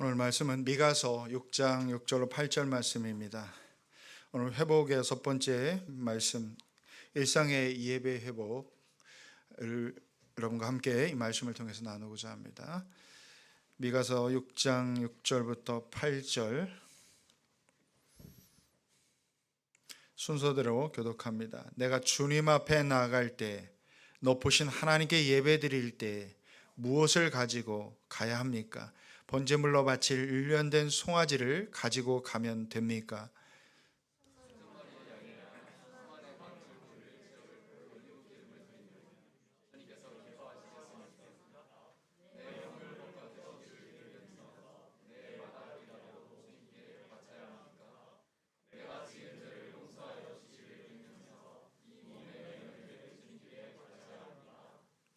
오늘 말씀은 미가서 6장 6절로 8절 말씀입니다. 오늘 회복의 첫 번째 말씀, 일상의 예배 회복을 여러분과 함께 이 말씀을 통해서 나누고자 합니다. 미가서 6장 6절부터 8절 순서대로 교독합니다. 내가 주님 앞에 나아갈 때 높으신 하나님께 예배드릴 때 무엇을 가지고 가야 합니까? 번제물로 바칠 일련된 송아지를 가지고 가면 됩니까?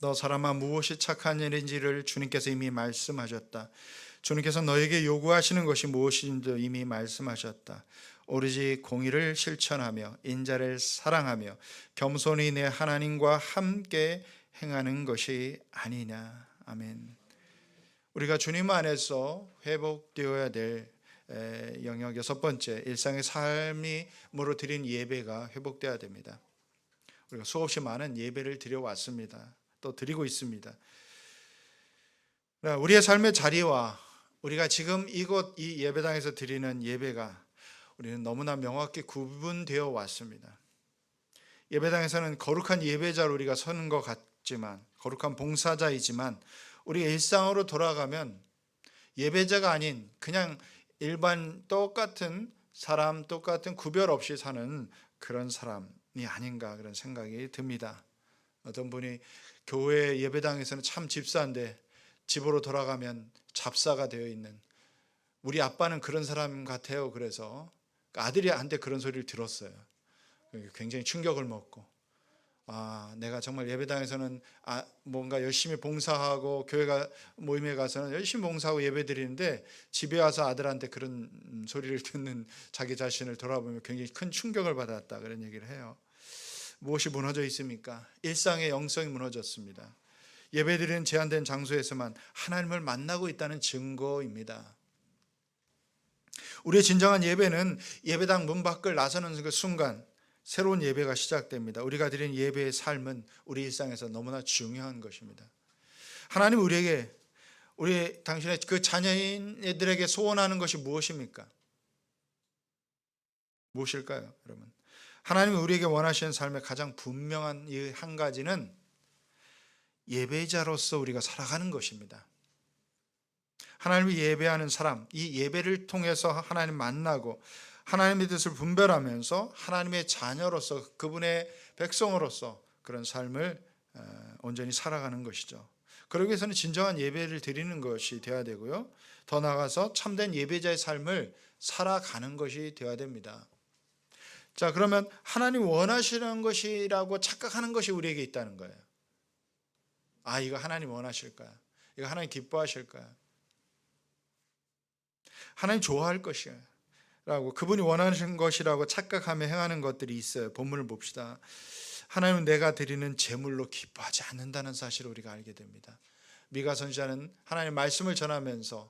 너 사람아, 무엇이 착한 일인지를 주님께서 이미 말씀하셨다. 주님께서 너에게 요구하시는 것이 무엇인지 이미 말씀하셨다. 오로지 공의를 실천하며 인자를 사랑하며 겸손히 내 하나님과 함께 행하는 것이 아니냐. 아멘. 우리가 주님 안에서 회복되어야 될 영역 여섯 번째, 일상의 삶으로 드린 예배가 회복되어야 됩니다. 우리가 수없이 많은 예배를 드려왔습니다. 또 드리고 있습니다. 우리의 삶의 자리와 우리가 지금 이곳 이 예배당에서 드리는 예배가 우리는 너무나 명확히 구분되어 왔습니다. 예배당에서는 거룩한 예배자로 우리가 서는 것 같지만, 거룩한 봉사자이지만, 우리가 일상으로 돌아가면 예배자가 아닌 그냥 일반 똑같은 사람, 똑같은 구별 없이 사는 그런 사람이 아닌가, 그런 생각이 듭니다. 어떤 분이 교회 예배당에서는 참 집사인데 집으로 돌아가면 잡사가 되어 있는, 우리 아빠는 그런 사람 같아요. 그래서 아들이한테 그런 소리를 들었어요. 굉장히 충격을 먹고, 내가 정말 예배당에서는 뭔가 열심히 봉사하고 교회가 모임에 가서는 열심히 봉사하고 예배 드리는데 집에 와서 아들한테 그런 소리를 듣는 자기 자신을 돌아보면 굉장히 큰 충격을 받았다, 그런 얘기를 해요. 무엇이 무너져 있습니까? 일상의 영성이 무너졌습니다. 예배드리는 제한된 장소에서만 하나님을 만나고 있다는 증거입니다. 우리의 진정한 예배는 예배당 문 밖을 나서는 그 순간 새로운 예배가 시작됩니다. 우리가 드리는 예배의 삶은 우리 일상에서 너무나 중요한 것입니다. 하나님 우리에게, 우리 당신의 그 자녀인들에게 소원하는 것이 무엇입니까? 무엇일까요, 여러분? 하나님이 우리에게 원하시는 삶의 가장 분명한 이 한 가지는 예배자로서 우리가 살아가는 것입니다. 하나님을 예배하는 사람, 이 예배를 통해서 하나님 만나고 하나님의 뜻을 분별하면서 하나님의 자녀로서, 그분의 백성으로서 그런 삶을 온전히 살아가는 것이죠. 그러기 위해서는 진정한 예배를 드리는 것이 되어야 되고요, 더 나아가서 참된 예배자의 삶을 살아가는 것이 되어야 됩니다. 자, 그러면 하나님 원하시는 것이라고 착각하는 것이 우리에게 있다는 거예요. 이거 하나님 원하실까요? 이거 하나님 기뻐하실까요? 하나님 좋아할 것이야 라고, 그분이 원하시는 것이라고 착각하며 행하는 것들이 있어요. 본문을 봅시다. 하나님은 내가 드리는 제물로 기뻐하지 않는다는 사실을 우리가 알게 됩니다. 미가 선지자는 하나님의 말씀을 전하면서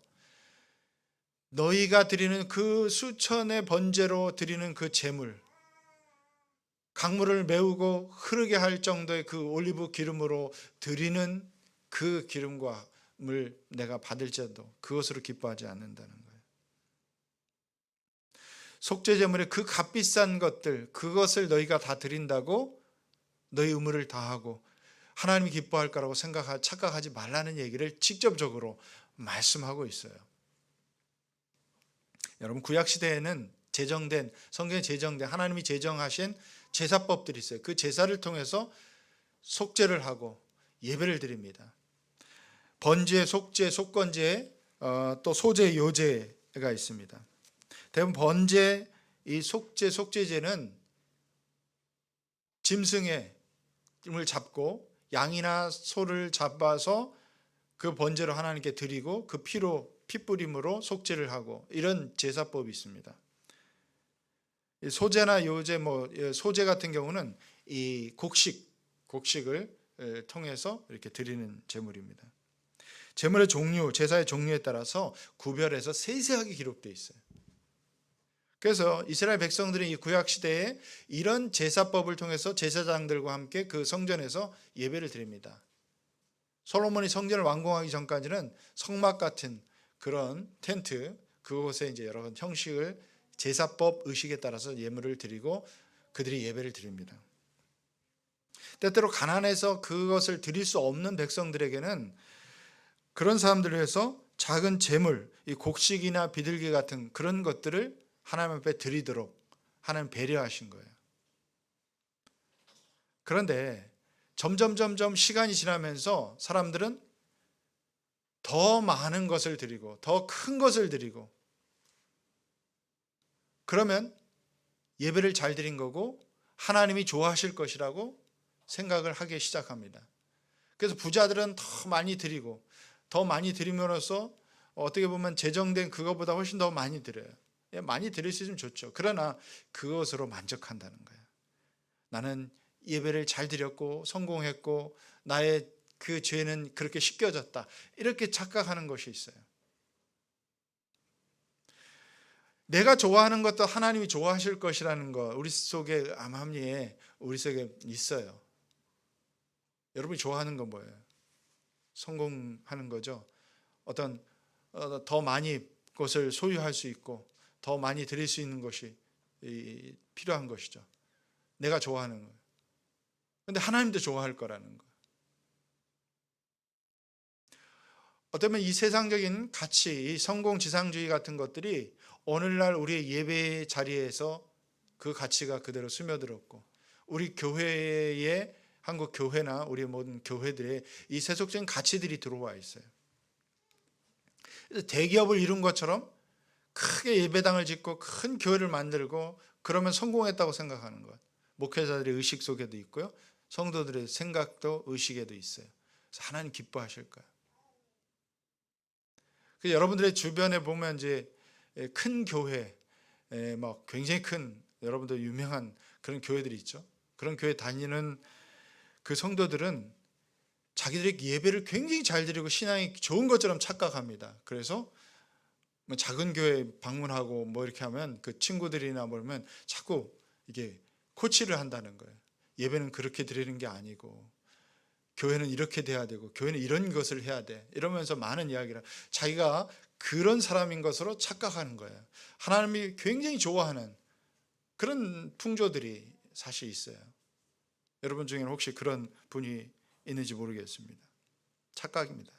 너희가 드리는 그 수천의 번제로 드리는 그 제물, 강물을 메우고 흐르게 할 정도의 그 올리브 기름으로 드리는 그 기름과물 내가 받을지라도 그것으로 기뻐하지 않는다는 거예요. 속죄제물의 그 값비싼 것들, 그것을 너희가 다 드린다고 너희 의무를 다하고 하나님이 기뻐할 거라고 착각하지 말라는 얘기를 직접적으로 말씀하고 있어요. 여러분, 구약시대에는 성경에 제정된, 하나님이 제정하신 제사법들이 있어요. 그 제사를 통해서 속죄를 하고 예배를 드립니다. 번제, 속죄, 속건제, 또 소제, 요제가 있습니다. 대부분 번제, 이 속죄제는 짐승을 잡고 양이나 소를 잡아서 그 번제로 하나님께 드리고 그 피뿌림으로 속죄를 하고, 이런 제사법이 있습니다. 소제나 요제, 소제 같은 경우는 이 곡식을 통해서 이렇게 드리는 제물입니다. 제물의 종류, 제사의 종류에 따라서 구별해서 세세하게 기록되어 있어요. 그래서 이스라엘 백성들은 이 구약 시대에 이런 제사법을 통해서 제사장들과 함께 그 성전에서 예배를 드립니다. 솔로몬이 성전을 완공하기 전까지는 성막 같은 그런 텐트, 그곳에 이제 여러 형식을 제사법 의식에 따라서 예물을 드리고 그들이 예배를 드립니다. 때때로 가난해서 그것을 드릴 수 없는 백성들에게는 그런 사람들을 위해서 작은 제물, 이 곡식이나 비둘기 같은 그런 것들을 하나님 앞에 드리도록 하나님 배려하신 거예요. 그런데 점점 시간이 지나면서 사람들은 더 많은 것을 드리고 더 큰 것을 드리고, 그러면 예배를 잘 드린 거고 하나님이 좋아하실 것이라고 생각을 하기 시작합니다. 그래서 부자들은 더 많이 드리고 더 많이 드림으로써 어떻게 보면 제정된 그것보다 훨씬 더 많이 드려요. 많이 드릴 수 있으면 좋죠. 그러나 그것으로 만족한다는 거예요. 나는 예배를 잘 드렸고 성공했고 나의 그 죄는 그렇게 씻겨졌다, 이렇게 착각하는 것이 있어요. 내가 좋아하는 것도 하나님이 좋아하실 것이라는 거 우리 속에 암암리에 우리 속에 있어요. 여러분이 좋아하는 건 뭐예요? 성공하는 거죠. 어떤 더 많이 것을 소유할 수 있고 더 많이 드릴 수 있는 것이 필요한 것이죠. 내가 좋아하는 거예요. 그런데 하나님도 좋아할 거라는 거예요. 어쩌면 이 세상적인 가치, 이 성공지상주의 같은 것들이 오늘날 우리의 예배 자리에서 그 가치가 그대로 스며들었고, 우리 교회의 한국 교회나 우리 모든 교회들의 이 세속적인 가치들이 들어와 있어요. 그래서 대기업을 이룬 것처럼 크게 예배당을 짓고 큰 교회를 만들고 그러면 성공했다고 생각하는 것. 목회자들의 의식 속에도 있고요, 성도들의 생각도 의식에도 있어요. 그래서 하나님 기뻐하실 거예요. 여러분들의 주변에 보면 이제 큰 교회, 막 굉장히 큰 여러분들 유명한 그런 교회들이 있죠. 그런 교회 다니는 그 성도들은 자기들의 예배를 굉장히 잘 드리고 신앙이 좋은 것처럼 착각합니다. 그래서 뭐 작은 교회 방문하고 뭐 이렇게 하면 그 친구들이나 모르면 자꾸 이게 코치를 한다는 거예요. 예배는 그렇게 드리는 게 아니고 교회는 이렇게 돼야 되고 교회는 이런 것을 해야 돼, 이러면서 많은 이야기를 자기가 그런 사람인 것으로 착각하는 거예요. 하나님이 굉장히 좋아하는 그런 풍조들이 사실 있어요. 여러분 중에는 혹시 그런 분이 있는지 모르겠습니다. 착각입니다.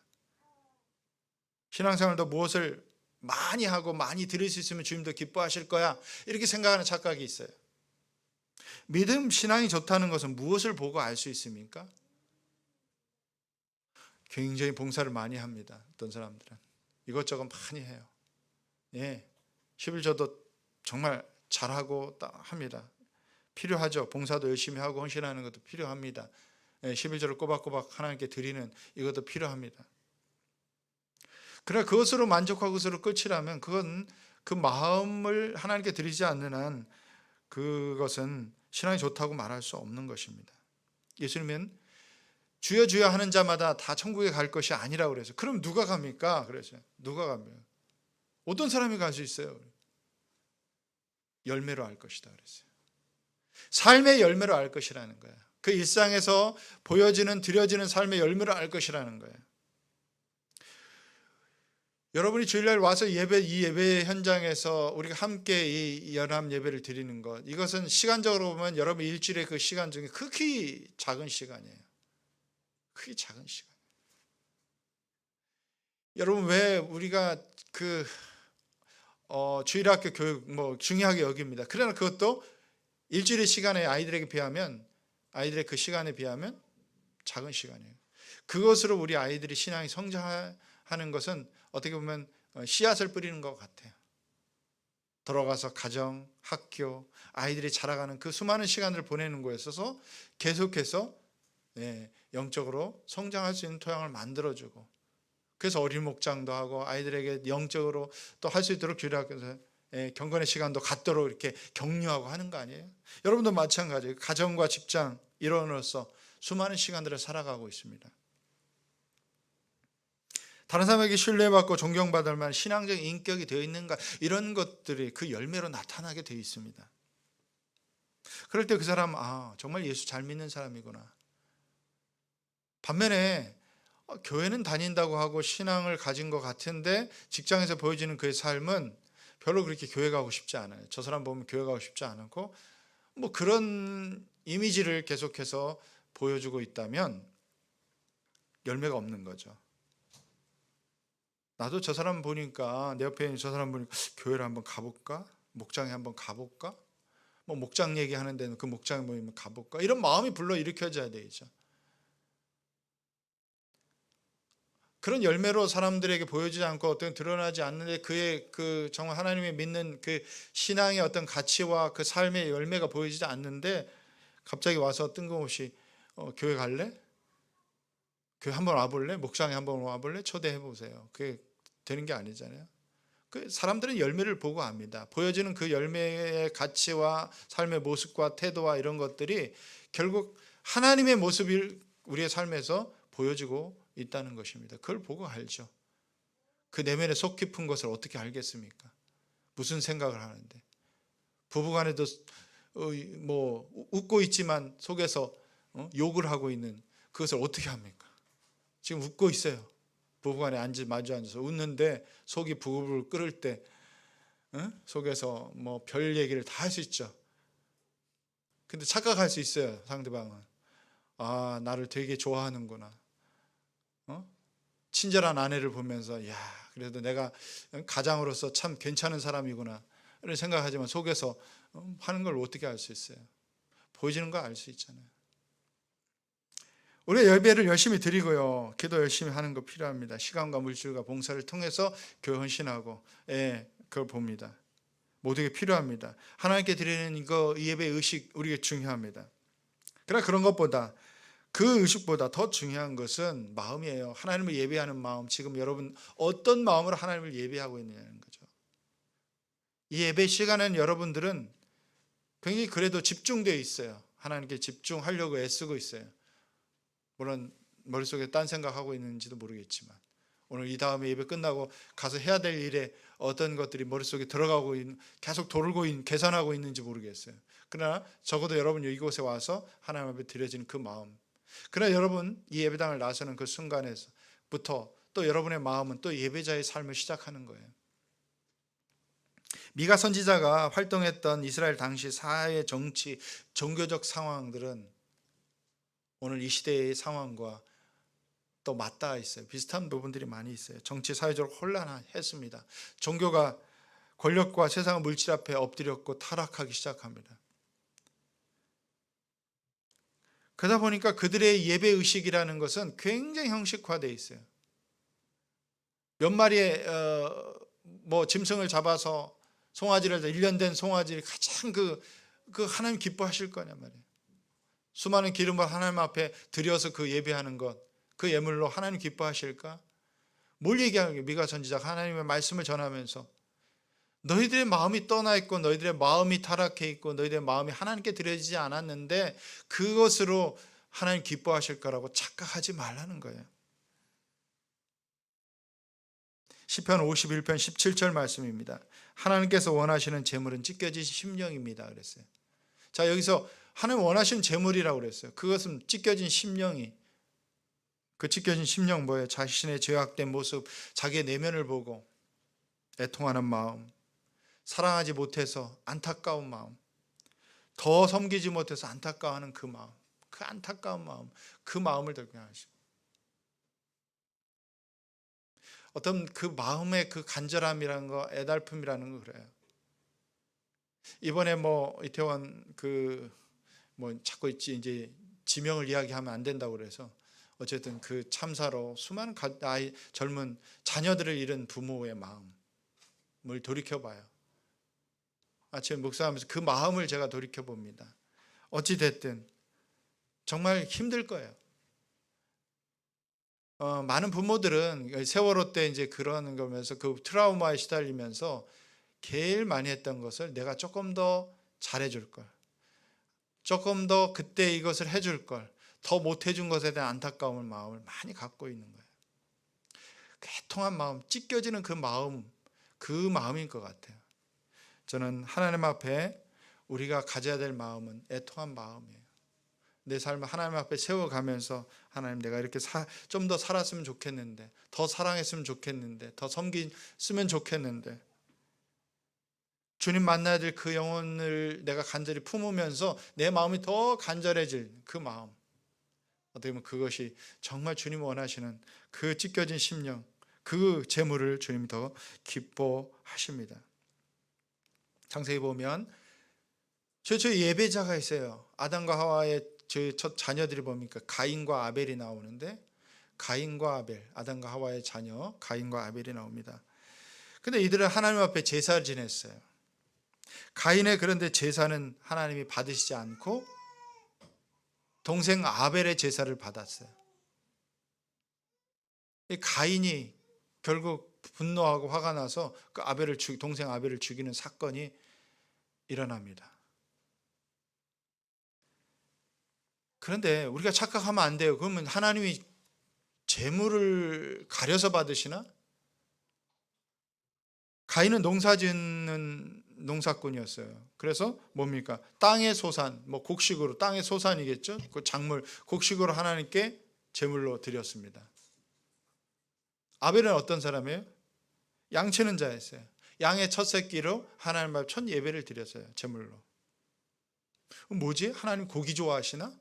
신앙생활도 무엇을 많이 하고 많이 드릴 수 있으면 주님도 기뻐하실 거야, 이렇게 생각하는 착각이 있어요. 믿음 신앙이 좋다는 것은 무엇을 보고 알 수 있습니까? 굉장히 봉사를 많이 합니다. 어떤 사람들은 이것저것 많이 해요. 11조도 정말 잘하고 합니다. 필요하죠. 봉사도 열심히 하고 헌신하는 것도 필요합니다. 11조를 꼬박꼬박 하나님께 드리는 이것도 필요합니다. 그러나 그것으로 만족하고 그것으로 끝이라면 그건 그 마음을 하나님께 드리지 않는 한 그것은 신앙이 좋다고 말할 수 없는 것입니다. 예수님은 주여 주여 하는 자마다 다 천국에 갈 것이 아니라고 그래서, 그럼 누가 갑니까? 그래서 누가 갑니까? 어떤 사람이 갈 수 있어요? 열매로 알 것이다 그랬어요. 삶의 열매로 알 것이라는 거예요. 그 일상에서 보여지는 드려지는 삶의 열매로 알 것이라는 거예요. 여러분이 주일날 와서 이 예배 현장에서 우리가 함께 이 연합 예배를 드리는 것, 이것은 시간적으로 보면 여러분 일주일의 그 시간 중에 극히 작은 시간이에요. 크게 작은 시간. 여러분 왜 우리가 그 주일학교 교육 뭐 중요하게 여깁니다. 그러나 그것도 일주일의 시간에 아이들에게 비하면, 아이들의 그 시간에 비하면 작은 시간이에요. 그것으로 우리 아이들이 신앙이 성장하는 것은 어떻게 보면 씨앗을 뿌리는 것 같아요. 들어가서 가정, 학교, 아이들이 자라가는 그 수많은 시간을 보내는 거에 있어서 계속해서 영적으로 성장할 수 있는 토양을 만들어주고, 그래서 어린 목장도 하고 아이들에게 영적으로 또 할 수 있도록 주일학교에서 경건의 시간도 갖도록 이렇게 격려하고 하는 거 아니에요? 여러분도 마찬가지예요. 가정과 직장 일원으로서 수많은 시간들을 살아가고 있습니다. 다른 사람에게 신뢰받고 존경받을 만한 신앙적인 인격이 되어 있는가, 이런 것들이 그 열매로 나타나게 되어 있습니다. 그럴 때 그 사람, 정말 예수 잘 믿는 사람이구나. 반면에 교회는 다닌다고 하고 신앙을 가진 것 같은데 직장에서 보여지는 그의 삶은 별로 그렇게 교회 가고 싶지 않아요. 저 사람 보면 교회 가고 싶지 않고 뭐 그런 이미지를 계속해서 보여주고 있다면 열매가 없는 거죠. 나도 저 사람 보니까, 내 옆에 있는 저 사람 보니까 교회를 한번 가볼까? 목장에 한번 가볼까? 뭐 목장 얘기하는 데는 그 목장에 모이면 가볼까? 이런 마음이 불러일으켜져야 되죠. 그런 열매로 사람들에게 보여지지 않고 어떤 드러나지 않는데 그의 그 정말 하나님의 믿는 그 신앙의 어떤 가치와 그 삶의 열매가 보여지지 않는데 갑자기 와서 뜬금없이 교회 갈래? 교회 한번 와볼래? 목장에 한번 와볼래? 초대해 보세요. 그게 되는 게 아니잖아요. 그 사람들은 열매를 보고 압니다. 보여지는 그 열매의 가치와 삶의 모습과 태도와 이런 것들이 결국 하나님의 모습을 우리의 삶에서 보여지고 있다는 것입니다. 그걸 보고 알죠. 그 내면의 속 깊은 것을 어떻게 알겠습니까? 무슨 생각을 하는데. 부부간에도 뭐 웃고 있지만 속에서 욕을 하고 있는 그것을 어떻게 합니까? 지금 웃고 있어요. 부부간에 마주 앉아서 웃는데 속이 부글부글 끓을 때 속에서 뭐 별 얘기를 다 할 수 있죠. 근데 착각할 수 있어요. 상대방은. 나를 되게 좋아하는구나. 친절한 아내를 보면서 야, 그래도 내가 가장으로서 참 괜찮은 사람이구나 이런 생각하지만 속에서 하는 걸 어떻게 알 수 있어요? 보여지는 거 알 수 있잖아요. 우리가 예배를 열심히 드리고요, 기도 열심히 하는 거 필요합니다. 시간과 물질과 봉사를 통해서 교회 헌신하고, 그걸 봅니다. 모두에게 필요합니다. 하나님께 드리는 이 예배 의식 우리에게 중요합니다. 그러나 그런 것보다, 그 의식보다 더 중요한 것은 마음이에요. 하나님을 예배하는 마음. 지금 여러분 어떤 마음으로 하나님을 예배하고 있느냐는 거죠. 이 예배 시간에는 여러분들은 굉장히 그래도 집중되어 있어요. 하나님께 집중하려고 애쓰고 있어요. 물론 머릿속에 딴 생각하고 있는지도 모르겠지만, 오늘 이 다음에 예배 끝나고 가서 해야 될 일에 어떤 것들이 머릿속에 들어가고 계속 돌고 계산하고 있는지 모르겠어요. 그러나 적어도 여러분 이곳에 와서 하나님 앞에 드려진 그 마음, 그러나 여러분 이 예배당을 나서는 그 순간에서부터 또 여러분의 마음은 또 예배자의 삶을 시작하는 거예요. 미가 선지자가 활동했던 이스라엘 당시 사회, 정치, 종교적 상황들은 오늘 이 시대의 상황과 또 맞닿아 있어요. 비슷한 부분들이 많이 있어요. 정치, 사회적으로 혼란했습니다. 종교가 권력과 세상의 물질 앞에 엎드렸고 타락하기 시작합니다. 그러다 보니까 그들의 예배의식이라는 것은 굉장히 형식화되어 있어요. 몇 마리의 짐승을 잡아서 송아지를 1년 된 송아지를 가장 그 하나님 기뻐하실 거냐 말이에요. 수많은 기름을 하나님 앞에 드려서 그 예배하는 것, 그 예물로 하나님 기뻐하실까? 뭘 얘기하는 거예요? 미가 선지자가 하나님의 말씀을 전하면서 너희들의 마음이 떠나 있고 너희들의 마음이 타락해 있고 너희들의 마음이 하나님께 드려지지 않았는데 그것으로 하나님 기뻐하실 거라고 착각하지 말라는 거예요. 시편 51편 17절 말씀입니다. 하나님께서 원하시는 제물은 찢겨진 심령입니다 그랬어요. 자, 여기서 하나님 원하시는 제물이라고 그랬어요. 그것은 찢겨진 심령이, 그 찢겨진 심령 뭐예요? 자신의 죄악된 모습, 자기의 내면을 보고 애통하는 마음, 사랑하지 못해서 안타까운 마음, 더 섬기지 못해서 안타까워하는 그 마음, 그 안타까운 마음, 그 마음을 들게 하시고, 어떤 그 마음의 그 간절함이라는 거, 애달픔이라는 거 그래요. 이번에 이태원 자꾸 이제 지명을 이야기하면 안 된다고 그래서 어쨌든 그 참사로 수많은 젊은 자녀들을 잃은 부모의 마음을 돌이켜봐요. 아침에 묵상하면서 그 마음을 제가 돌이켜봅니다. 어찌 됐든 정말 힘들 거예요. 많은 부모들은 세월호 때 이제 그러는 거면서 그 트라우마에 시달리면서 제일 많이 했던 것을 내가 조금 더 잘해줄 걸, 조금 더 그때 이것을 해줄 걸, 더 못해준 것에 대한 안타까움을 마음을 많이 갖고 있는 거예요. 애통한 마음, 찢겨지는 그 마음인 것 같아요. 저는 하나님 앞에 우리가 가져야 될 마음은 애통한 마음이에요. 내 삶을 하나님 앞에 세워가면서 하나님, 내가 이렇게 좀 더 살았으면 좋겠는데, 더 사랑했으면 좋겠는데, 더 섬겼으면 좋겠는데, 주님 만나야 될 그 영혼을 내가 간절히 품으면서 내 마음이 더 간절해질 그 마음, 어떻게 보면 그것이 정말 주님 원하시는 그 찢겨진 심령, 그 재물을 주님이 더 기뻐하십니다. 창세기 보면 최초의 예배자가 있어요. 아담과 하와의 첫 자녀들이 뭡니까? 가인과 아벨이 나오는데, 가인과 아벨, 아담과 하와의 자녀 가인과 아벨이 나옵니다. 근데 이들은 하나님 앞에 제사를 지냈어요. 가인의 그런데 제사는 하나님이 받으시지 않고 동생 아벨의 제사를 받았어요. 이 가인이 결국 분노하고 화가 나서 그 동생 아벨을 죽이는 사건이 일어납니다. 그런데 우리가 착각하면 안 돼요. 그러면 하나님이 재물을 가려서 받으시나? 가인은 농사짓는 농사꾼이었어요. 그래서 뭡니까? 땅의 소산, 곡식으로, 땅의 소산이겠죠? 그 작물, 곡식으로 하나님께 제물로 드렸습니다. 아벨은 어떤 사람이에요? 양 치는 자였어요. 양의 첫 새끼로 하나님 앞에 첫 예배를 드렸어요. 제물로. 뭐지? 하나님 고기 좋아하시나?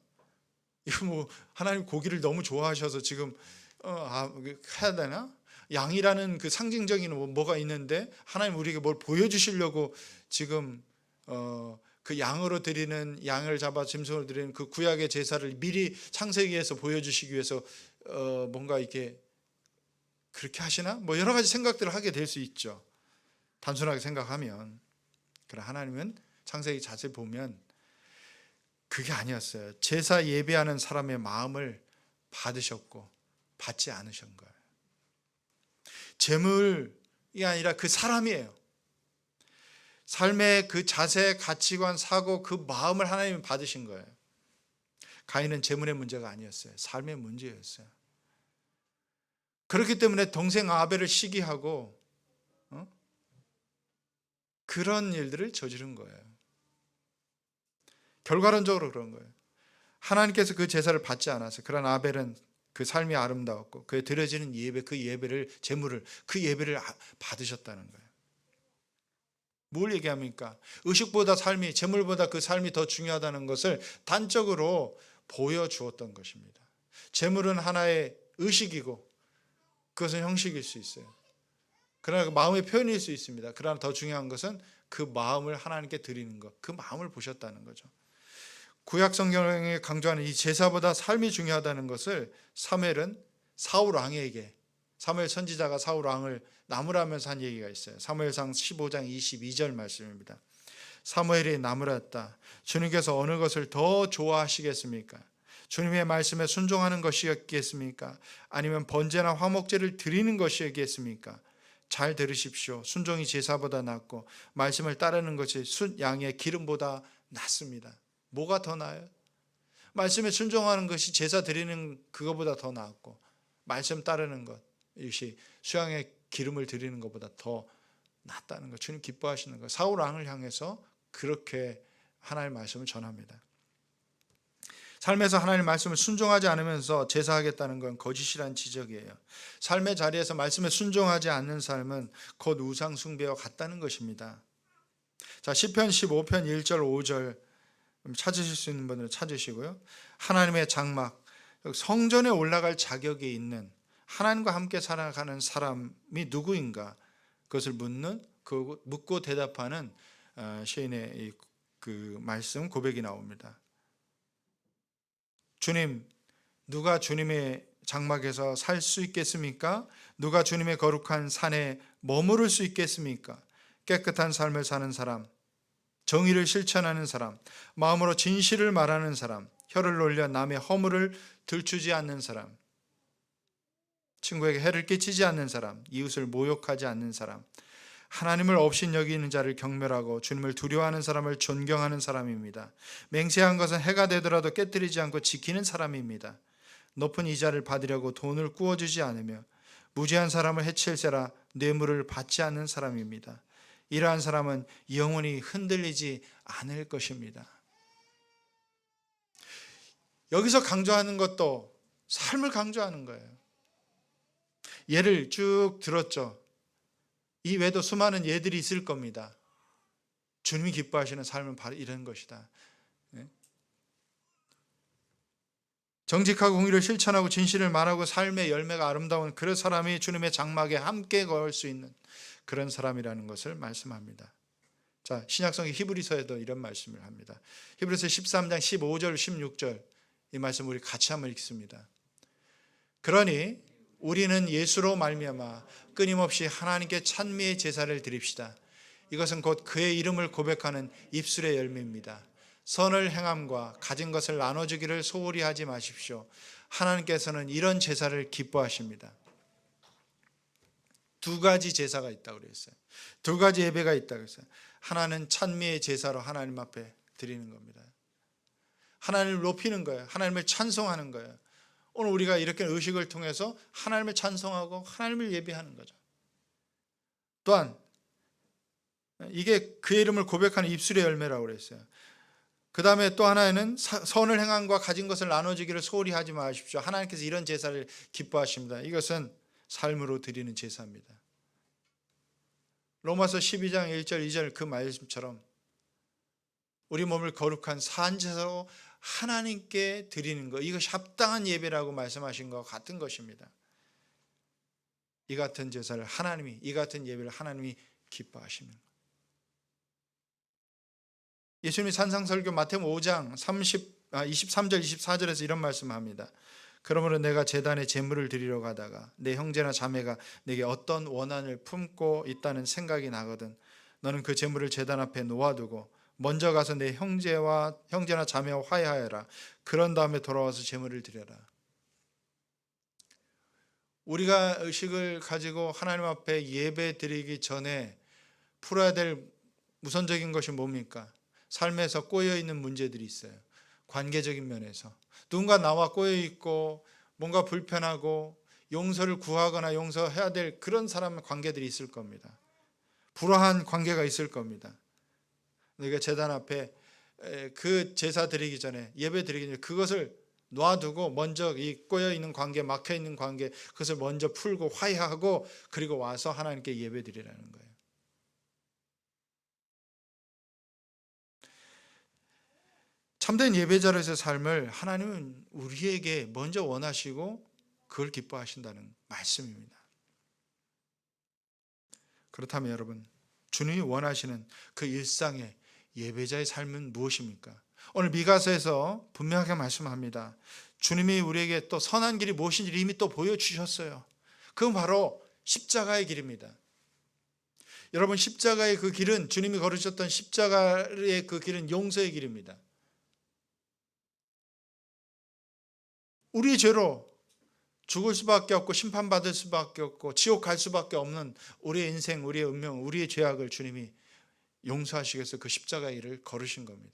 이거 하나님 고기를 너무 좋아하셔서 지금 해야 되나? 양이라는 그 상징적인 뭐가 있는데 하나님 우리에게 뭘 보여주시려고 지금 그 양으로 드리는, 양을 잡아 짐승으로 드리는 그 구약의 제사를 미리 창세기에서 보여주시기 위해서 뭔가 이렇게 그렇게 하시나? 여러 가지 생각들을 하게 될 수 있죠. 단순하게 생각하면. 그러나 하나님은 창세기 자세히 보면 그게 아니었어요. 제사 예배하는 사람의 마음을 받으셨고 받지 않으신 거예요. 재물이 아니라 그 사람이에요. 삶의 그 자세, 가치관, 사고, 그 마음을 하나님이 받으신 거예요. 가인은 재물의 문제가 아니었어요. 삶의 문제였어요. 그렇기 때문에 동생 아벨을 시기하고 그런 일들을 저지른 거예요. 결과론적으로 그런 거예요. 하나님께서 그 제사를 받지 않았어요. 그러나 아벨은 그 삶이 아름다웠고 그에 드려지는 예배, 그 예배를, 제물을, 그 예배를 받으셨다는 거예요. 뭘 얘기합니까? 의식보다 삶이, 제물보다 그 삶이 더 중요하다는 것을 단적으로 보여주었던 것입니다. 제물은 하나의 의식이고 그것은 형식일 수 있어요. 그러나 그 마음의 표현일 수 있습니다. 그러나 더 중요한 것은 그 마음을 하나님께 드리는 것, 그 마음을 보셨다는 거죠. 구약 성경에 강조하는 이 제사보다 삶이 중요하다는 것을 사무엘은 사울 왕에게, 사무엘 선지자가 사울 왕을 나무라면서 한 얘기가 있어요. 사무엘상 15장 22절 말씀입니다. 사무엘이 나무랐다. 주님께서 어느 것을 더 좋아하시겠습니까? 주님의 말씀에 순종하는 것이겠습니까? 아니면 번제나 화목제를 드리는 것이겠습니까? 잘 들으십시오. 순종이 제사보다 낫고 말씀을 따르는 것이 양의 기름보다 낫습니다. 뭐가 더 나아요? 말씀에 순종하는 것이 제사 드리는 그것보다 더 낫고, 말씀 따르는 것, 이것이 수양의 기름을 드리는 것보다 더 낫다는 것, 주님 기뻐하시는 것. 사울 왕을 향해서 그렇게 하나님의 말씀을 전합니다. 삶에서 하나님의 말씀을 순종하지 않으면서 제사하겠다는 건 거짓이란 지적이에요. 삶의 자리에서 말씀에 순종하지 않는 삶은 곧 우상 숭배와 같다는 것입니다. 자, 시편 15편 1절 5절 찾으실 수 있는 분들은 찾으시고요. 하나님의 장막, 성전에 올라갈 자격이 있는, 하나님과 함께 살아가는 사람이 누구인가, 그것을 묻고 대답하는 시인의 그 말씀, 고백이 나옵니다. 주님, 누가 주님의 장막에서 살 수 있겠습니까? 누가 주님의 거룩한 산에 머무를 수 있겠습니까? 깨끗한 삶을 사는 사람, 정의를 실천하는 사람, 마음으로 진실을 말하는 사람, 혀를 놀려 남의 허물을 들추지 않는 사람, 친구에게 해를 끼치지 않는 사람, 이웃을 모욕하지 않는 사람, 하나님을 업신여기는 자를 경멸하고 주님을 두려워하는 사람을 존경하는 사람입니다. 맹세한 것은 해가 되더라도 깨뜨리지 않고 지키는 사람입니다. 높은 이자를 받으려고 돈을 꾸어주지 않으며 무죄한 사람을 해칠세라 뇌물을 받지 않는 사람입니다. 이러한 사람은 영원히 흔들리지 않을 것입니다. 여기서 강조하는 것도 삶을 강조하는 거예요. 예를 쭉 들었죠. 이 외에도 수많은 예들이 있을 겁니다. 주님이 기뻐하시는 삶은 바로 이런 것이다. 정직하고 공의를 실천하고 진실을 말하고 삶의 열매가 아름다운 그런 사람이 주님의 장막에 함께 걸 수 있는 그런 사람이라는 것을 말씀합니다. 자, 신약성경 히브리서에도 이런 말씀을 합니다. 히브리서 13장 15절 16절 이 말씀 우리 같이 한번 읽습니다. 그러니 우리는 예수로 말미암아 끊임없이 하나님께 찬미의 제사를 드립시다. 이것은 곧 그의 이름을 고백하는 입술의 열매입니다. 선을 행함과 가진 것을 나눠주기를 소홀히 하지 마십시오. 하나님께서는 이런 제사를 기뻐하십니다. 두 가지 제사가 있다고 그랬어요. 두 가지 예배가 있다고 했어요. 하나는 찬미의 제사로 하나님 앞에 드리는 겁니다. 하나님을 높이는 거예요. 하나님을 찬송하는 거예요. 오늘 우리가 이렇게 의식을 통해서 하나님을 찬송하고 하나님을 예배하는 거죠. 또한 이게 그의 이름을 고백하는 입술의 열매라고 그랬어요. 그 다음에 또 하나는 선을 행함과 가진 것을 나눠주기를 소홀히 하지 마십시오. 하나님께서 이런 제사를 기뻐하십니다. 이것은 삶으로 드리는 제사입니다. 로마서 12장 1절 2절 그 말씀처럼 우리 몸을 거룩한 산제사로 하나님께 드리는 것, 이것이 합당한 예배라고 말씀하신 것 같은 것입니다. 이 같은 제사를 하나님이, 이 같은 예배를 하나님이 기뻐하시는 것. 예수님이 산상설교 마태복음 5장 23절 24절에서 이런 말씀합니다. 그러므로 내가 제단에 제물을 드리러 가다가 내 형제나 자매가 내게 어떤 원한을 품고 있다는 생각이 나거든 너는 그 제물을 제단 앞에 놓아두고 먼저 가서 내 형제나 자매와 화해하여라. 그런 다음에 돌아와서 제물을 드려라. 우리가 의식을 가지고 하나님 앞에 예배 드리기 전에 풀어야 될 우선적인 것이 뭡니까? 삶에서 꼬여있는 문제들이 있어요. 관계적인 면에서 누군가 나와 꼬여있고 뭔가 불편하고 용서를 구하거나 용서해야 될 그런 사람의 관계들이 있을 겁니다. 불화한 관계가 있을 겁니다. 그러니까 제단 앞에 그 제사 드리기 전에, 예배 드리기 전에 그것을 놔두고 먼저 이 꼬여있는 관계, 막혀있는 관계, 그것을 먼저 풀고 화해하고 그리고 와서 하나님께 예배 드리라는 거예요. 참된 예배자로서의 삶을 하나님은 우리에게 먼저 원하시고 그걸 기뻐하신다는 말씀입니다. 그렇다면 여러분, 주님이 원하시는 그 일상의 예배자의 삶은 무엇입니까? 오늘 미가서에서 분명하게 말씀합니다. 주님이 우리에게 또 선한 길이 무엇인지 이미 또 보여주셨어요. 그건 바로 십자가의 길입니다. 여러분, 십자가의 그 길은, 주님이 걸으셨던 십자가의 그 길은 용서의 길입니다. 우리 죄로 죽을 수밖에 없고 심판받을 수밖에 없고 지옥 갈 수밖에 없는 우리의 인생, 우리의 운명, 우리의 죄악을 주님이 용서하시기 위해서 그 십자가의 길을 걸으신 겁니다.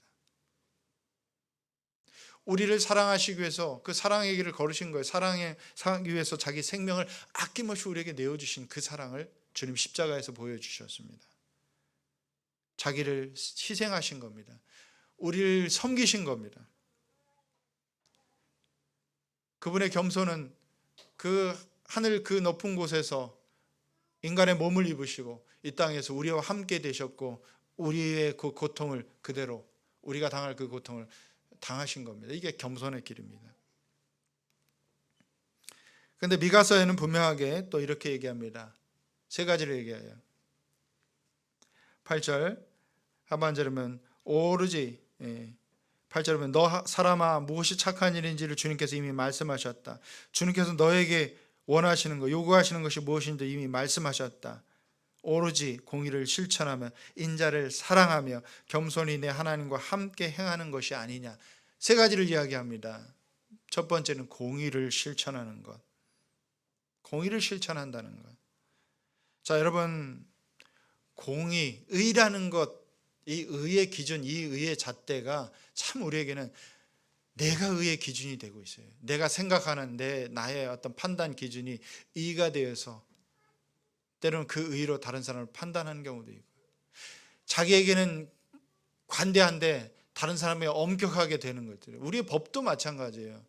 우리를 사랑하시기 위해서 그 사랑의 길을 걸으신 거예요. 사랑하기 위해서 자기 생명을 아낌없이 우리에게 내어주신 그 사랑을 주님 십자가에서 보여주셨습니다. 자기를 희생하신 겁니다. 우리를 섬기신 겁니다. 그분의 겸손은 그 하늘 그 높은 곳에서 인간의 몸을 입으시고 이 땅에서 우리와 함께 되셨고 우리의 그 고통을 그대로, 우리가 당할 그 고통을 당하신 겁니다. 이게 겸손의 길입니다. 그런데 미가서에는 분명하게 또 이렇게 얘기합니다. 세 가지를 얘기해요. 8절 하반절이면 오로지 8절이면 너 사람아 무엇이 착한 일인지를 주님께서 이미 말씀하셨다. 주님께서 너에게 원하시는 것, 요구하시는 것이 무엇인지 이미 말씀하셨다. 오로지 공의를 실천하며 인자를 사랑하며 겸손히 내 하나님과 함께 행하는 것이 아니냐. 세 가지를 이야기합니다. 첫 번째는 공의를 실천하는 것. 공의를 실천한다는 것. 자, 여러분, 공의, 의라는 것, 이 의의 기준, 이 의의 잣대가 참 우리에게는 내가 의의 기준이 되고 있어요. 내가 생각하는 나의 어떤 판단 기준이 의가 되어서 때로는 그 의로 다른 사람을 판단하는 경우도 있고, 자기에게는 관대한데 다른 사람에게 엄격하게 되는 것들. 우리의 법도 마찬가지예요.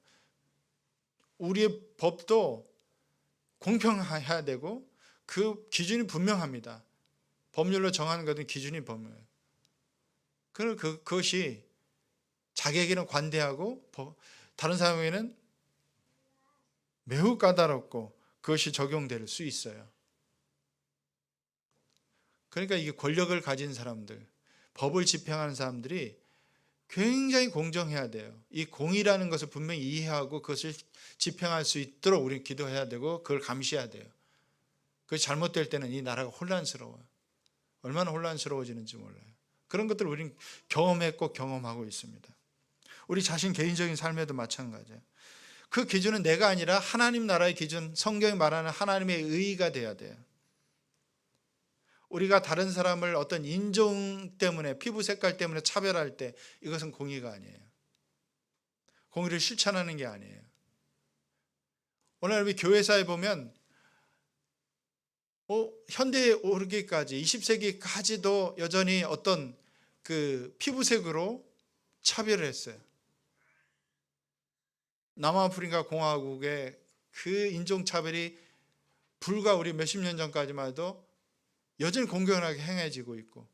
우리의 법도 공평해야 되고 그 기준이 분명합니다. 법률로 정하는 것은 기준이 분명해요. 그것이 자기에게는 관대하고 다른 사람에게는 매우 까다롭고 그것이 적용될 수 있어요. 그러니까 이게 권력을 가진 사람들, 법을 집행하는 사람들이 굉장히 공정해야 돼요. 이 공의라는 것을 분명히 이해하고 그것을 집행할 수 있도록 우리는 기도해야 되고 그걸 감시해야 돼요. 그것이 잘못될 때는 이 나라가 혼란스러워요. 얼마나 혼란스러워지는지 몰라요. 그런 것들을 우리는 경험했고 경험하고 있습니다. 우리 자신 개인적인 삶에도 마찬가지예요. 그 기준은 내가 아니라 하나님 나라의 기준, 성경이 말하는 하나님의 의의가 돼야 돼요. 우리가 다른 사람을 어떤 인종 때문에, 피부 색깔 때문에 차별할 때 이것은 공의가 아니에요. 공의를 실천하는 게 아니에요. 오늘 우리 교회사에 보면 현대에 오르기까지 20세기까지도 여전히 어떤 그 피부색으로 차별을 했어요. 남아프리카 공화국의 그 인종차별이 불과 우리 몇십 년 전까지만 해도 여전히 공경하게 행해지고 있고,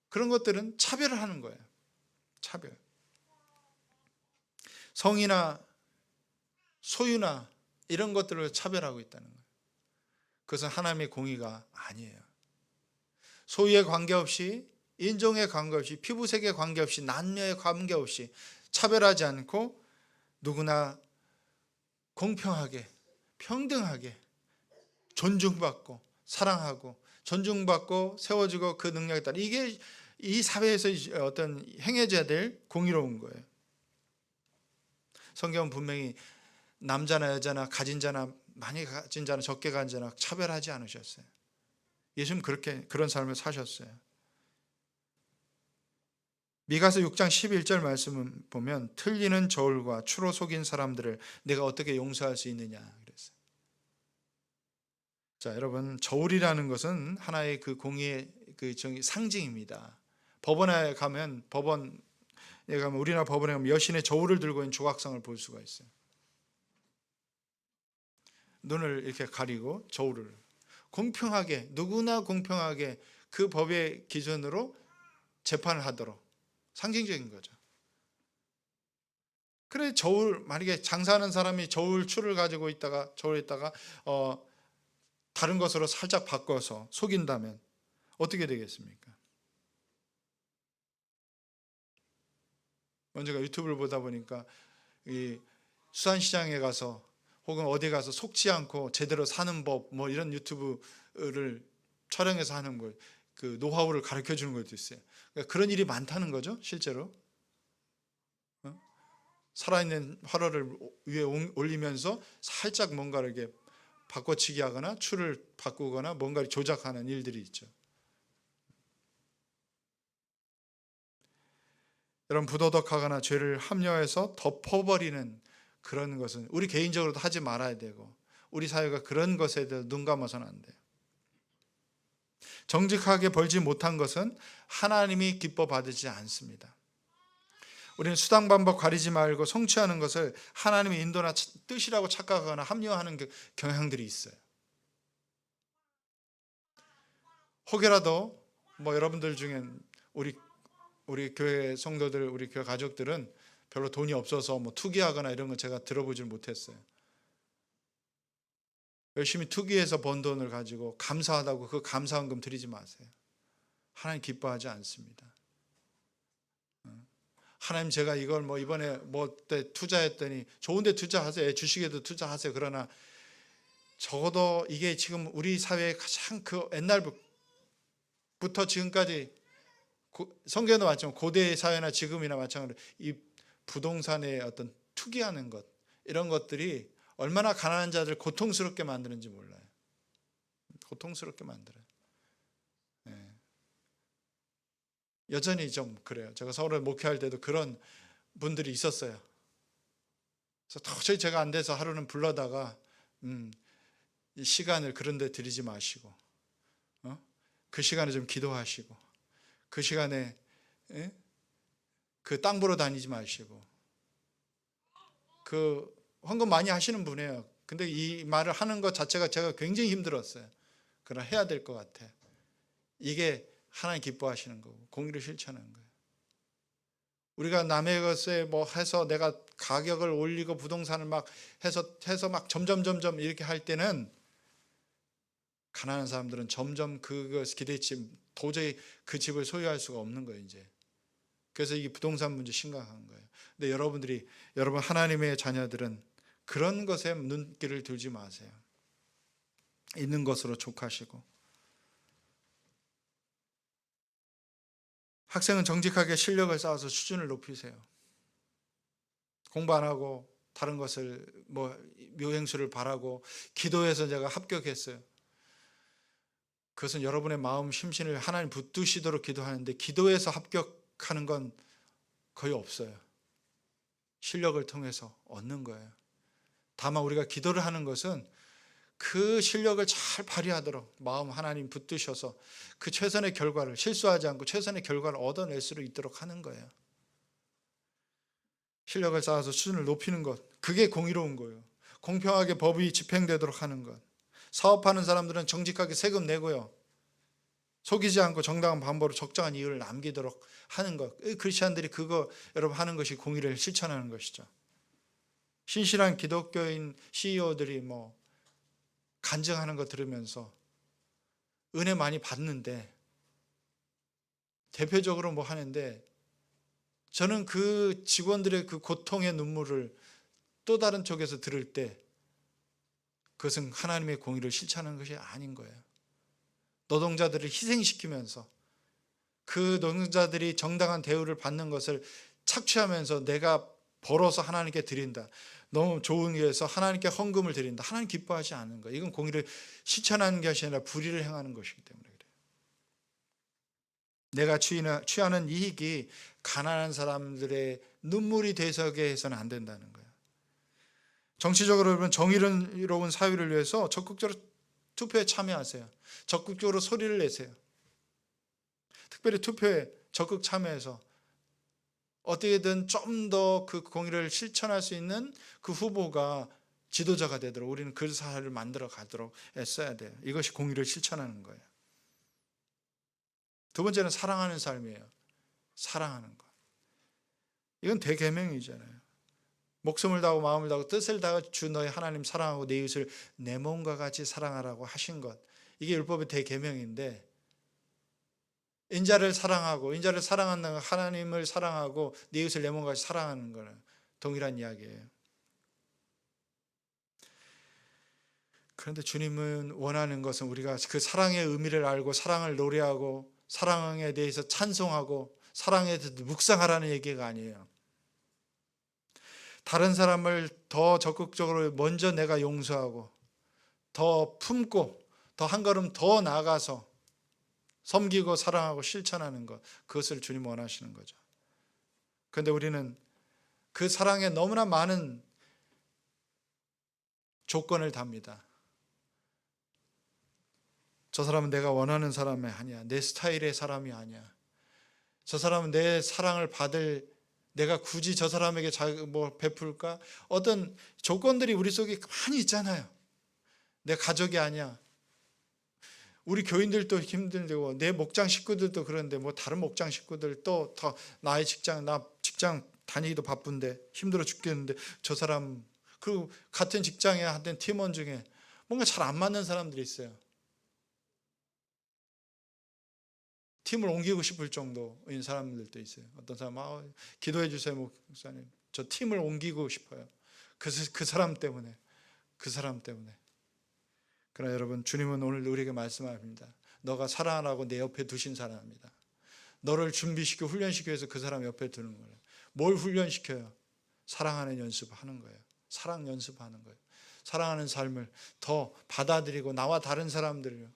그런 것들은 차별을 하는 거예요. 차별. 성이나 소유나 이런 것들을 차별하고 있다는 거예요. 그것은 하나님의 공의가 아니에요. 소유에 관계없이, 인종에 관계없이, 피부색에 관계없이, 남녀에 관계없이 차별하지 않고 누구나 공평하게, 평등하게 존중받고 사랑하고 존중받고 세워지고 그 능력에 따라, 이게 이 사회에서 어떤 행해져야 될 공의로운 거예요. 성경은 분명히 남자나 여자나 가진 자나 많이 가진 자나 적게 가진 자나 차별하지 않으셨어요. 예수님 그런 삶을 사셨어요. 미가서 6장 11절 말씀을 보면 틀리는 저울과 추로 속인 사람들을 내가 어떻게 용서할 수 있느냐 그랬어요. 자, 여러분, 저울이라는 것은 하나의 그 공의의 그 상징입니다. 법원에 가면 우리나라 법원에 가면 여신의 저울을 들고 있는 조각상을 볼 수가 있어요. 눈을 이렇게 가리고 저울을 공평하게, 누구나 공평하게 그 법의 기준으로 재판을 하도록 상징적인 거죠. 그래, 저울, 만약에 장사하는 사람이 저울추를 가지고 있다가 저울에다가 다른 것으로 살짝 바꿔서 속인다면 어떻게 되겠습니까? 언제가 유튜브를 보다 보니까 이 수산시장에 가서 혹은 어디 가서 속지 않고 제대로 사는 법, 뭐 이런 유튜브를 촬영해서 하는 걸, 그 노하우를 가르쳐 주는 것도 있어요. 그러니까 그런 일이 많다는 거죠, 실제로. 살아있는 화로를 위에 올리면서 살짝 뭔가를 이렇게 바꿔치기 하거나 추를 바꾸거나 뭔가를 조작하는 일들이 있죠. 여러분, 부도덕하거나 죄를 합리화해서 덮어버리는 그런 것은 우리 개인적으로도 하지 말아야 되고, 우리 사회가 그런 것에 대해서 눈 감아서는 안 돼요. 정직하게 벌지 못한 것은 하나님이 기뻐 받으지 않습니다. 우리는 수당 방법 가리지 말고 성취하는 것을 하나님의 인도나 뜻이라고 착각하거나 합리화하는 경향들이 있어요. 혹여라도 여러분들 중엔 우리 교회 성도들, 우리 교회 가족들은 별로 돈이 없어서 투기하거나 이런 거 제가 들어보질 못했어요. 열심히 투기해서 번 돈을 가지고 감사하다고 그 감사헌금 드리지 마세요. 하나님 기뻐하지 않습니다. 하나님, 제가 이걸 이번에 때 투자했더니 좋은데 투자하세요. 주식에도 투자하세요. 그러나 적어도 이게 지금 우리 사회의 가장 그 옛날부터 지금까지 성경도 마찬가지로 고대 사회나 지금이나 마찬가지로 이 부동산에 어떤 투기하는 것, 이런 것들이 얼마나 가난한 자들 고통스럽게 만드는지 몰라요. 고통스럽게 만들어요. 여전히 좀 그래요. 제가 서울에 목회할 때도 그런 분들이 있었어요. 그래서 도저히 제가 안 돼서 하루는 불러다가 이 시간을 그런 데 들이지 마시고 그 시간에 좀 기도하시고 그 시간에 그 땅 보러 다니지 마시고 그 헌금 많이 하시는 분이에요. 근데 이 말을 하는 것 자체가 제가 굉장히 힘들었어요. 그러나 해야 될 것 같아. 이게 하나님 기뻐하시는 거고 공의를 실천하는 거예요. 우리가 남의 것에 뭐 해서 내가 가격을 올리고 부동산을 막 해서 막 점점 이렇게 할 때는 가난한 사람들은 점점 그것 기대치 도저히 그 집을 소유할 수가 없는 거예요, 이제. 그래서 이게 부동산 문제 심각한 거예요. 근데 여러분 하나님의 자녀들은 그런 것에 눈길을 들지 마세요. 있는 것으로 족하시고. 학생은 정직하게 실력을 쌓아서 수준을 높이세요. 공부 안 하고 다른 것을 뭐 묘행수를 바라고 기도해서 제가 합격했어요. 그것은 여러분의 마음 심신을 하나님 붙드시도록 기도하는데 기도해서 합격하는 건 거의 없어요. 실력을 통해서 얻는 거예요. 다만 우리가 기도를 하는 것은 그 실력을 잘 발휘하도록 마음 하나님 붙드셔서 그 최선의 결과를 실수하지 않고 최선의 결과를 얻어낼 수 있도록 하는 거예요. 실력을 쌓아서 수준을 높이는 것, 그게 공의로운 거예요. 공평하게 법이 집행되도록 하는 것. 사업하는 사람들은 정직하게 세금 내고요. 속이지 않고 정당한 방법으로 적정한 이유를 남기도록 하는 것. 크리스천들이 그거 여러분 하는 것이 공의를 실천하는 것이죠. 신실한 기독교인 CEO들이 뭐 간증하는 거 들으면서 은혜 많이 받는데 대표적으로 뭐 하는데 저는 그 직원들의 그 고통의 눈물을 또 다른 쪽에서 들을 때 그것은 하나님의 공의를 실천하는 것이 아닌 거예요. 노동자들을 희생시키면서 그 노동자들이 정당한 대우를 받는 것을 착취하면서 내가 벌어서 하나님께 드린다. 너무 좋은 일에서 하나님께 헌금을 드린다. 하나님 기뻐하지 않는 거예요. 이건 공의를 실천하는 것이 아니라 불의를 행하는 것이기 때문에 그래요. 내가 취하는 이익이 가난한 사람들의 눈물이 되서게 해서는 안 된다는 거예요. 정치적으로 여러분 정의로운 사회를 위해서 적극적으로 투표에 참여하세요. 적극적으로 소리를 내세요. 특별히 투표에 적극 참여해서 어떻게든 좀 더 그 공의를 실천할 수 있는 그 후보가 지도자가 되도록 우리는 그 사회를 만들어 가도록 애써야 돼요. 이것이 공의를 실천하는 거예요. 두 번째는 사랑하는 삶이에요. 사랑하는 것. 이건 대계명이잖아요. 목숨을 다하고 마음을 다하고 뜻을 다하고 주 너의 하나님 사랑하고 내 이웃을 내 몸과 같이 사랑하라고 하신 것. 이게 율법의 대계명인데 인자를 사랑하고 인자를 사랑하는 건 하나님을 사랑하고 내 이웃을 내 몸과 같이 사랑하는 거는 동일한 이야기예요. 그런데 주님은 원하는 것은 우리가 그 사랑의 의미를 알고 사랑을 노래하고 사랑에 대해서 찬송하고 사랑에 대해서 묵상하라는 얘기가 아니에요. 다른 사람을 더 적극적으로 먼저 내가 용서하고 더 품고 더 한 걸음 더 나아가서 섬기고 사랑하고 실천하는 것, 그것을 주님 원하시는 거죠. 그런데 우리는 그 사랑에 너무나 많은 조건을 답니다. 저 사람은 내가 원하는 사람이 아니야. 내 스타일의 사람이 아니야. 저 사람은 내 사랑을 받을 내가 굳이 저 사람에게 뭐 베풀까? 어떤 조건들이 우리 속에 많이 있잖아요. 내 가족이 아니야. 우리 교인들도 힘들고 내 목장 식구들도 그런데 뭐 다른 목장 식구들 또 더 나의 직장 나 직장 다니기도 바쁜데 힘들어 죽겠는데 저 사람 그리고 같은 직장에 하던 팀원 중에 뭔가 잘 안 맞는 사람들이 있어요. 팀을 옮기고 싶을 정도인 사람들도 있어요. 어떤 사람 기도해 주세요 목사님. 저 팀을 옮기고 싶어요. 그 사람 때문에 그러나 여러분 주님은 오늘 우리에게 말씀합니다. 너가 사랑하라고 내 옆에 두신 사람입니다. 너를 준비시키고 훈련시키기 위해서 그 사람 옆에 두는 거예요. 뭘 훈련시켜요? 사랑하는 연습하는 거예요. 사랑 연습하는 거예요. 사랑하는 삶을 더 받아들이고 나와 다른 사람들을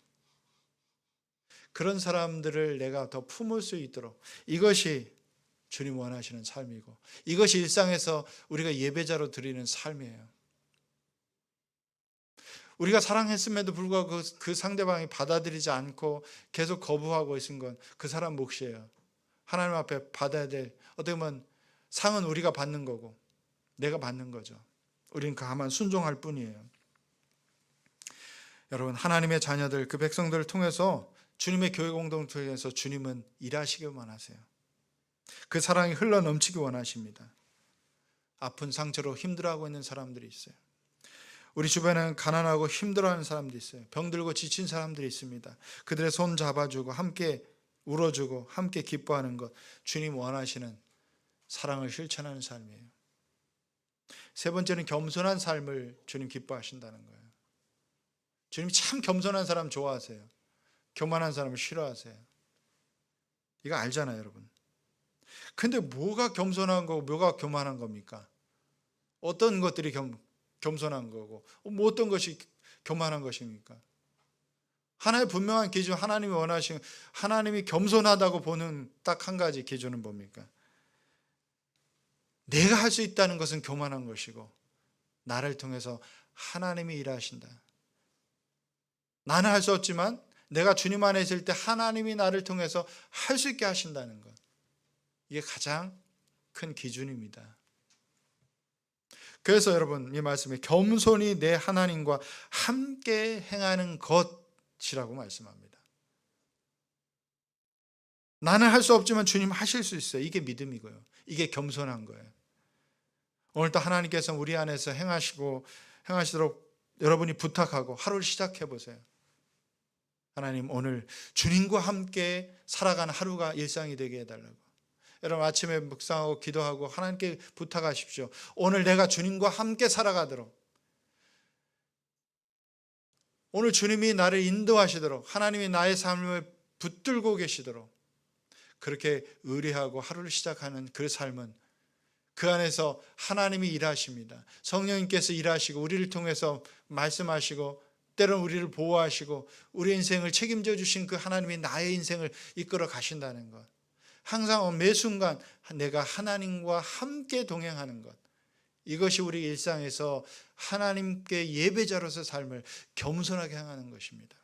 그런 사람들을 내가 더 품을 수 있도록 이것이 주님 원하시는 삶이고, 이것이 일상에서 우리가 예배자로 드리는 삶이에요. 우리가 사랑했음에도 불구하고 그 상대방이 받아들이지 않고 계속 거부하고 있는 건 그 사람 몫이에요. 하나님 앞에 받아야 될, 어떻게 보면 상은 우리가 받는 거고 내가 받는 거죠. 우리는 다만 순종할 뿐이에요. 여러분, 하나님의 자녀들, 그 백성들을 통해서, 주님의 교회 공동체를 통해서 주님은 일하시기만 하세요. 그 사랑이 흘러 넘치기 원하십니다. 아픈 상처로 힘들어하고 있는 사람들이 있어요. 우리 주변에는 가난하고 힘들어하는 사람들이 있어요. 병들고 지친 사람들이 있습니다. 그들의 손 잡아주고 함께 울어주고 함께 기뻐하는 것, 주님 원하시는 사랑을 실천하는 삶이에요. 세 번째는 겸손한 삶을 주님 기뻐하신다는 거예요. 주님이 참 겸손한 사람 좋아하세요. 교만한 사람을 싫어하세요. 이거 알잖아요, 여러분. 근데 뭐가 겸손한 거고 뭐가 교만한 겁니까? 어떤 것들이 겸손한 거고 뭐 어떤 것이 교만한 것입니까? 하나의 분명한 기준, 하나님이 원하시는, 하나님이 겸손하다고 보는 딱 한 가지 기준은 뭡니까? 내가 할 수 있다는 것은 교만한 것이고, 나를 통해서 하나님이 일하신다. 나는 할 수 없지만 내가 주님 안에 있을 때 하나님이 나를 통해서 할 수 있게 하신다는 것, 이게 가장 큰 기준입니다. 그래서 여러분, 이 말씀에 겸손히 내 하나님과 함께 행하는 것이라고 말씀합니다. 나는 할 수 없지만 주님 하실 수 있어요. 이게 믿음이고요. 이게 겸손한 거예요. 오늘도 하나님께서 우리 안에서 행하시도록 여러분이 부탁하고 하루를 시작해 보세요. 하나님, 오늘 주님과 함께 살아가는 하루가 일상이 되게 해달라고. 여러분, 아침에 묵상하고 기도하고 하나님께 부탁하십시오. 오늘 내가 주님과 함께 살아가도록, 오늘 주님이 나를 인도하시도록, 하나님이 나의 삶을 붙들고 계시도록, 그렇게 의뢰하고 하루를 시작하는 그 삶은, 그 안에서 하나님이 일하십니다. 성령님께서 일하시고 우리를 통해서 말씀하시고 때로는 우리를 보호하시고 우리 인생을 책임져 주신 그 하나님이 나의 인생을 이끌어 가신다는 것, 항상 매 순간 내가 하나님과 함께 동행하는 것, 이것이 우리 일상에서 하나님께 예배자로서 삶을 겸손하게 행하는 것입니다.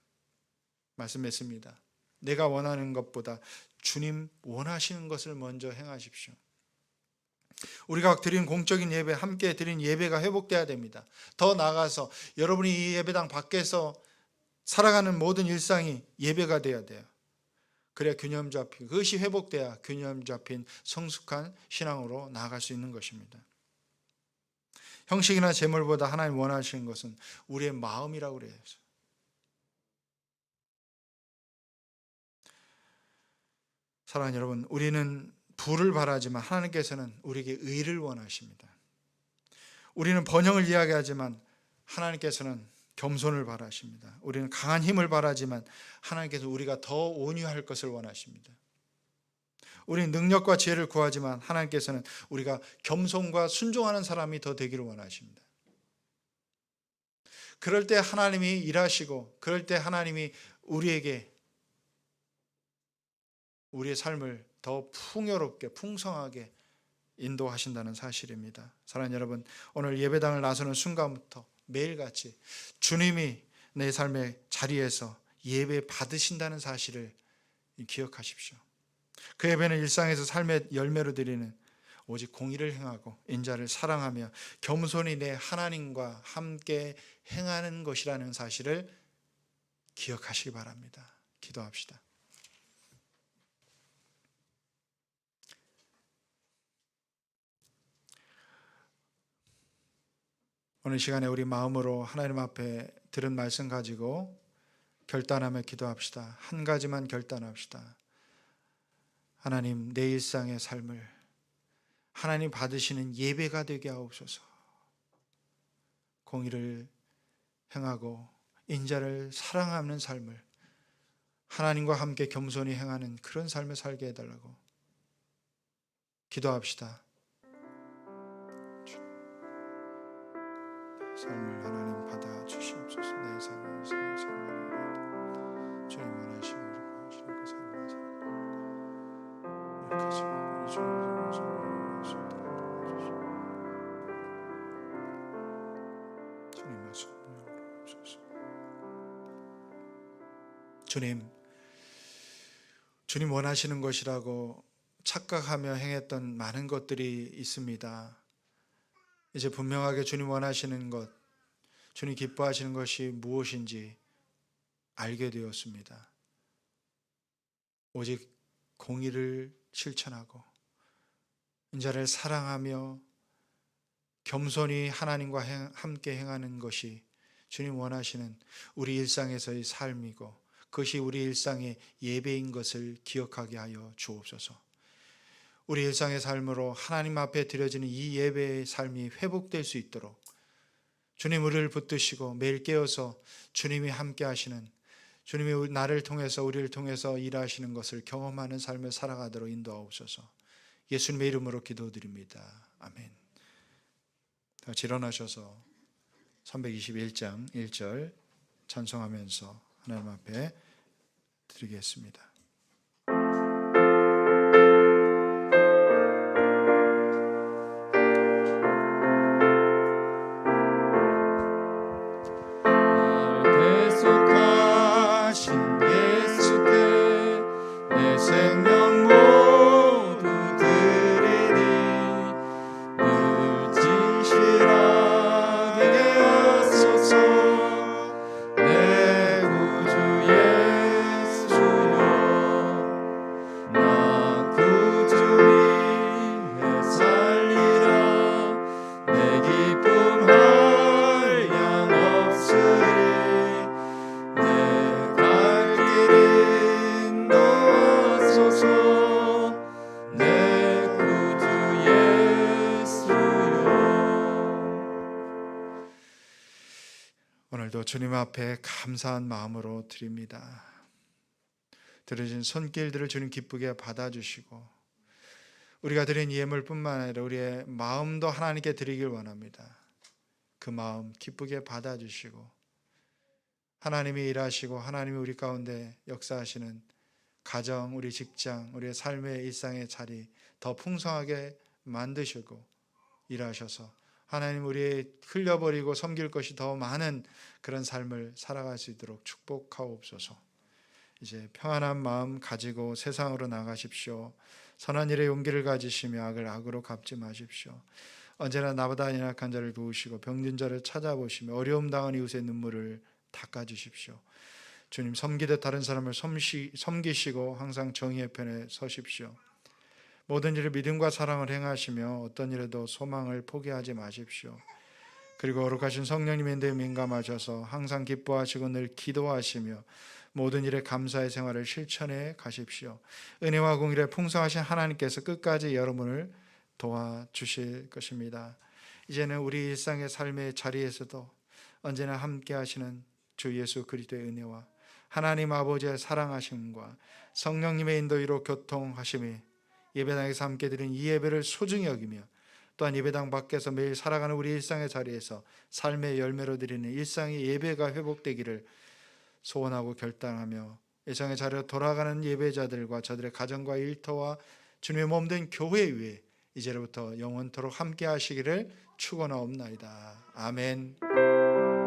말씀했습니다. 내가 원하는 것보다 주님 원하시는 것을 먼저 행하십시오. 우리가 드린 공적인 예배, 함께 드린 예배가 회복돼야 됩니다. 더 나아가서 여러분이 이 예배당 밖에서 살아가는 모든 일상이 예배가 돼야 돼요. 그래야 균형 잡힌, 그것이 회복돼야 균형 잡힌 성숙한 신앙으로 나아갈 수 있는 것입니다. 형식이나 재물보다 하나님 원하시는 것은 우리의 마음이라고 그래요. 사랑하는 여러분, 우리는 부를 바라지만 하나님께서는 우리에게 의를 원하십니다. 우리는 번영을 이야기하지만 하나님께서는 겸손을 바라십니다. 우리는 강한 힘을 바라지만 하나님께서 우리가 더 온유할 것을 원하십니다. 우리는 능력과 지혜를 구하지만 하나님께서는 우리가 겸손과 순종하는 사람이 더 되기를 원하십니다. 그럴 때 하나님이 일하시고, 그럴 때 하나님이 우리에게 우리의 삶을 더 풍요롭게 풍성하게 인도하신다는 사실입니다. 사랑하는 여러분, 오늘 예배당을 나서는 순간부터 매일같이 주님이 내 삶의 자리에서 예배 받으신다는 사실을 기억하십시오. 그 예배는 일상에서 삶의 열매로 드리는 오직 공의를 행하고 인자를 사랑하며 겸손히 내 하나님과 함께 행하는 것이라는 사실을 기억하시기 바랍니다. 기도합시다. 오늘 시간에 우리 마음으로 하나님 앞에 들은 말씀 가지고 결단하며 기도합시다. 한 가지만 결단합시다. 하나님, 내 일상의 삶을 하나님 받으시는 예배가 되게 하옵소서. 공의를 행하고 인자를 사랑하는 삶을, 하나님과 함께 겸손히 행하는 그런 삶을 살게 해달라고 기도합시다. 삶을 하나님 받아 주시옵소서. 내 삶을 주님 원하시고 하시는 그 삶을 살게 하옵소서. 주님 원하시는 것이라고 착각하며 행했던 많은 것들이 있습니다. 이제 분명하게 주님 원하시는 것, 주님 기뻐하시는 것이 무엇인지 알게 되었습니다. 오직 공의를 실천하고 인자를 사랑하며 겸손히 하나님과 함께 행하는 것이 주님 원하시는 우리 일상에서의 삶이고, 그것이 우리 일상의 예배인 것을 기억하게 하여 주옵소서. 우리 일상의 삶으로 하나님 앞에 드려지는 이 예배의 삶이 회복될 수 있도록 주님 우리를 붙드시고 매일 깨어서 주님이 함께 하시는, 주님이 나를 통해서 우리를 통해서 일하시는 것을 경험하는 삶을 살아가도록 인도하옵소서. 예수님의 이름으로 기도드립니다. 아멘. 다 같이 일어나셔서 321장 1절 찬송하면서 하나님 앞에 드리겠습니다. 오늘도 주님 앞에 감사한 마음으로 드립니다. 들으신 손길들을 주님 기쁘게 받아주시고, 우리가 드린 예물뿐만 아니라 우리의 마음도 하나님께 드리길 원합니다. 그 마음 기쁘게 받아주시고, 하나님이 일하시고 하나님이 우리 가운데 역사하시는 가정, 우리 직장, 우리의 삶의 일상의 자리 더 풍성하게 만드시고 일하셔서 하나님 우리의 흘려버리고 섬길 것이 더 많은 그런 삶을 살아갈 수 있도록 축복하옵소서. 이제 평안한 마음 가지고 세상으로 나가십시오. 선한 일에 용기를 가지시며 악을 악으로 갚지 마십시오. 언제나 나보다 연약한 자를 도우시고 병든 자를 찾아보시며 어려움 당한 이웃의 눈물을 닦아주십시오. 주님, 섬기듯 다른 사람을 섬기시고 항상 정의의 편에 서십시오. 모든 일을 믿음과 사랑을 행하시며 어떤 일에도 소망을 포기하지 마십시오. 그리고 거룩하신 성령님의 인도에 민감하셔서 항상 기뻐하시고 늘 기도하시며 모든 일에 감사의 생활을 실천해 가십시오. 은혜와 공의에 풍성하신 하나님께서 끝까지 여러분을 도와주실 것입니다. 이제는 우리 일상의 삶의 자리에서도 언제나 함께 하시는 주 예수 그리스도의 은혜와 하나님 아버지의 사랑하심과 성령님의 인도로 교통하심이 예배당에서 함께 드린 이 예배를 소중히 여기며, 또한 예배당 밖에서 매일 살아가는 우리 일상의 자리에서 삶의 열매로 드리는 일상의 예배가 회복되기를 소원하고 결단하며, 일상의 자리로 돌아가는 예배자들과 저들의 가정과 일터와 주님의 몸된 교회 위에 이제로부터 영원토록 함께 하시기를 축원하옵나이다. 아멘.